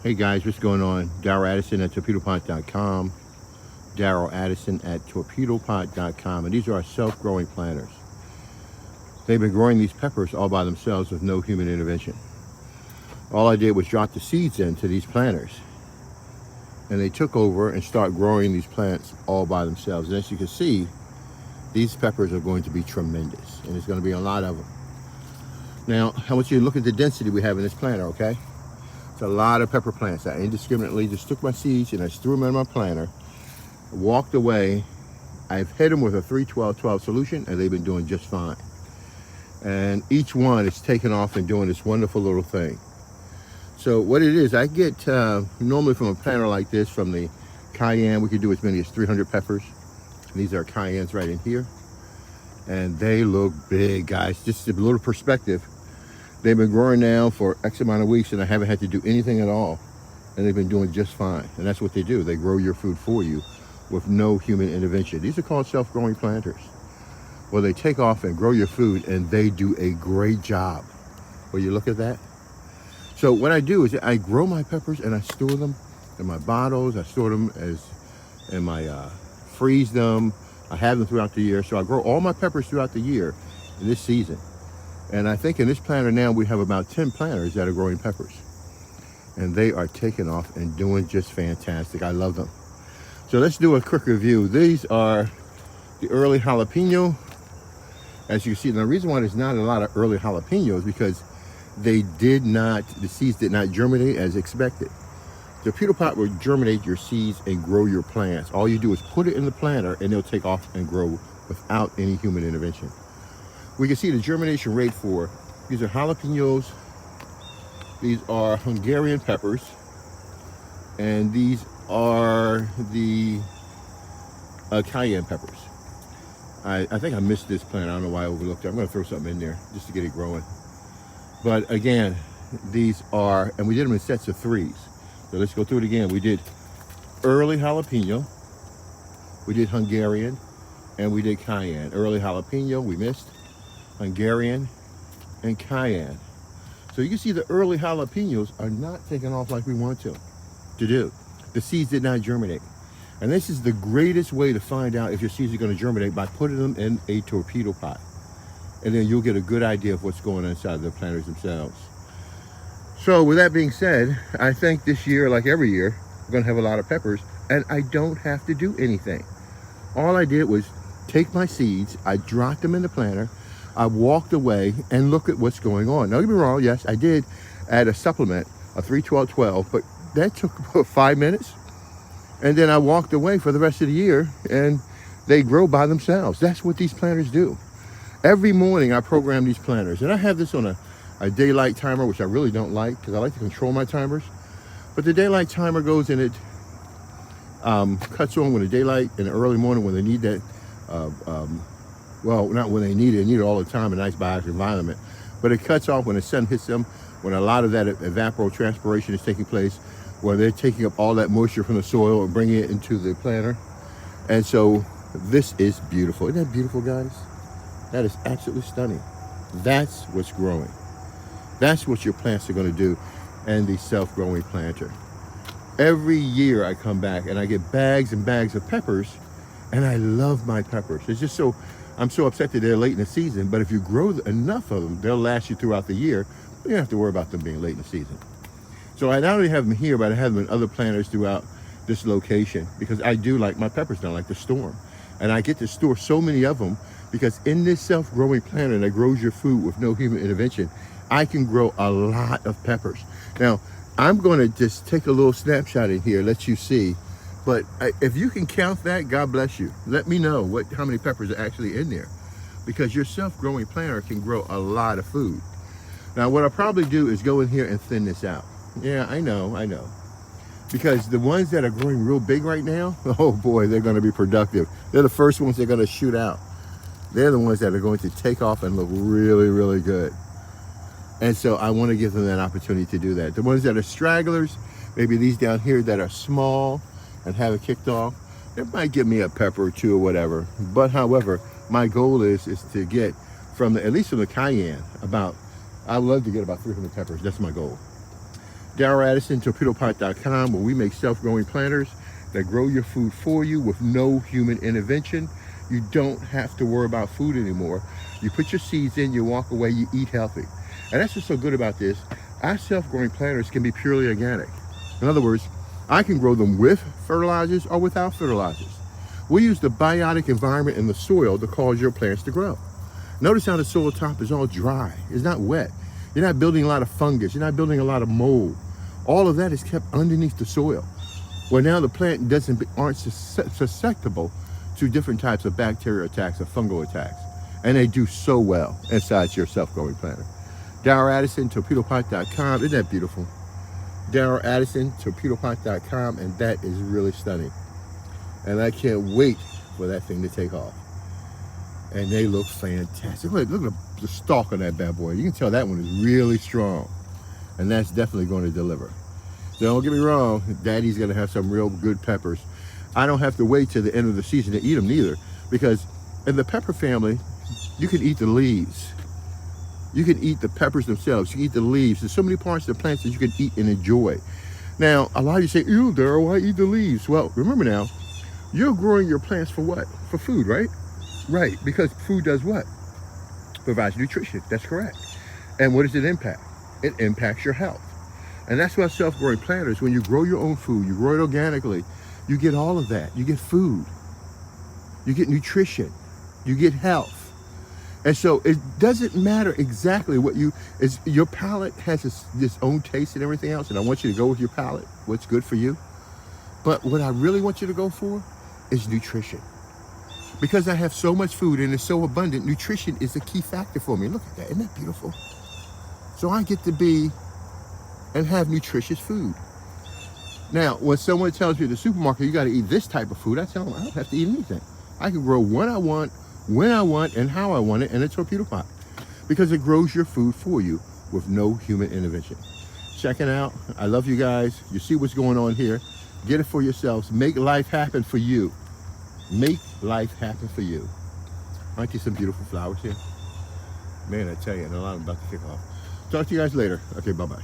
Hey guys, what's going on? Daryl Addison at Torpedopot.com. Daryl Addison at Torpedopot.com. And these are our self-growing planters. They've been growing these peppers all by themselves with no human intervention. All I did was drop the seeds into these planters. And they took over and start growing these plants all by themselves. And as you can see, these peppers are going to be tremendous. And there's going to be a lot of them. Now, I want you to look at the density we have in this planter, okay? It's a lot of pepper plants. I indiscriminately just took my seeds and I threw them in my planter, walked away. I've hit them with a 3-12-12 solution and they've been doing just fine. And each one is taking off and doing this wonderful little thing. So what it is, I get normally from a planter like this, from the Cayenne, we could do as many as 300 peppers. And these are Cayennes right in here. And they look big, guys. Just a little perspective. They've been growing now for X amount of weeks and I haven't had to do anything at all. And they've been doing just fine. And that's what they do. They grow your food for you with no human intervention. These are called self-growing planters. Well, they take off and grow your food and they do a great job. Will you look at that? So what I do is I grow my peppers and I store them in my bottles. I store them in my, freeze them. I have them throughout the year. So I grow all my peppers throughout the year in this season. And I think in this planter now we have about 10 planters that are growing peppers. And they are taking off and doing just fantastic. I love them. So let's do a quick review. These are the early jalapeno. As you can see, the reason why there's not a lot of early jalapenos is because the seeds did not germinate as expected. The Torpedopot will germinate your seeds and grow your plants. All you do is put it in the planter and they'll take off and grow without any human intervention. We can see the germination rate for, these are jalapenos, these are Hungarian peppers, and these are the Cayenne peppers. I think I missed this plant. I don't know why I overlooked it. I'm going to throw something in there just to get it growing. But again, these are, and we did them in sets of 3s. So let's go through it again. We did early jalapeno, we did Hungarian, and we did Cayenne. Early jalapeno, we missed. Hungarian and Cayenne. So you can see the early jalapenos are not taking off like we want to do. The seeds did not germinate. And this is the greatest way to find out if your seeds are going to germinate, by putting them in a torpedo pot. And then you'll get a good idea of what's going on inside the planters themselves. So with that being said, I think this year, like every year, we're going to have a lot of peppers and I don't have to do anything. All I did was take my seeds, I dropped them in the planter, I walked away and look at what's going on. Don't get me wrong, yes, I did add a supplement, a 3-12-12, but that took about 5 minutes. And then I walked away for the rest of the year and they grow by themselves. That's what these planters do. Every morning I program these planters, and I have this on a daylight timer, which I really don't like because I like to control my timers. But the daylight timer goes and it cuts on when the daylight in the early morning when they need that. Well, not when they need it all the time, a nice biotic environment. But it cuts off when the sun hits them, when a lot of that evapotranspiration is taking place, where they're taking up all that moisture from the soil and bringing it into the planter. And so this is beautiful. Isn't that beautiful, guys? That is absolutely stunning. That's what's growing. That's what your plants are going to do in the self-growing planter. Every year I come back and I get bags and bags of peppers, and I love my peppers. It's just so, I'm so upset that they're late in the season, but if you grow enough of them, they'll last you throughout the year. You don't have to worry about them being late in the season. So I not only have them here, but I have them in other planters throughout this location, because I do like my peppers now, like the storm. And I get to store so many of them because in this self-growing planter that grows your food with no human intervention, I can grow a lot of peppers. Now, I'm going to just take a little snapshot in here, let you see. But if you can count that, God bless you. Let me know how many peppers are actually in there, because your self-growing planter can grow a lot of food. Now, what I'll probably do is go in here and thin this out. Yeah, I know. Because the ones that are growing real big right now, oh boy, they're going to be productive. They're the first ones they're going to shoot out. They're the ones that are going to take off and look really, really good. And so I want to give them that opportunity to do that. The ones that are stragglers, maybe these down here that are small and haven't kicked off, it might give me a pepper or two or whatever. But however, my goal is to get from at least from the Cayenne, I would love to get about 300 peppers. That's my goal. Darryl Addison, Torpedopot.com, where we make self-growing planters that grow your food for you with no human intervention. You don't have to worry about food anymore. You put your seeds in, you walk away, you eat healthy. And that's what's so good about this. Our self-growing planters can be purely organic. In other words, I can grow them with fertilizers or without fertilizers. We use the biotic environment in the soil to cause your plants to grow. Notice how the soil top is all dry. It's not wet. You're not building a lot of fungus. You're not building a lot of mold. All of that is kept underneath the soil. Well, now the plant aren't susceptible to different types of bacterial attacks or fungal attacks. And they do so well inside your self-growing planter. Darryl Addison, Torpedopot.com. Isn't that beautiful? Darryl Addison, Torpedopot.com, and that is really stunning. And I can't wait for that thing to take off. And they look fantastic. Look at the stalk on that bad boy. You can tell that one is really strong. And that's definitely going to deliver. So don't get me wrong, Daddy's going to have some real good peppers. I don't have to wait till the end of the season to eat them neither, because in the pepper family, you can eat the leaves. You can eat the peppers themselves. You can eat the leaves. There's so many parts of the plants that you can eat and enjoy. Now, a lot of you say, ew, Darryl, why eat the leaves? Well, remember now, you're growing your plants for what? For food, right? Right, because food does what? Provides nutrition. That's correct. And what does it impact? It impacts your health. And that's why self-growing planters, when you grow your own food, you grow it organically, you get all of that. You get food. You get nutrition. You get health. And so it doesn't matter exactly what your palate has its own taste and everything else. And I want you to go with your palate, what's good for you. But what I really want you to go for is nutrition. Because I have so much food and it's so abundant, nutrition is a key factor for me. Look at that, isn't that beautiful? So I get to be and have nutritious food. Now, when someone tells me at the supermarket, you got to eat this type of food, I tell them I don't have to eat anything. I can grow what I want, when I want, and how I want it in a torpedo pot. Because it grows your food for you with no human intervention. Check it out. I love you guys. You see what's going on here. Get it for yourselves. Make life happen for you. Make life happen for you. Aren't there some beautiful flowers here? Man, I tell you, and a lot of them about to kick off. Talk to you guys later. Okay, bye-bye.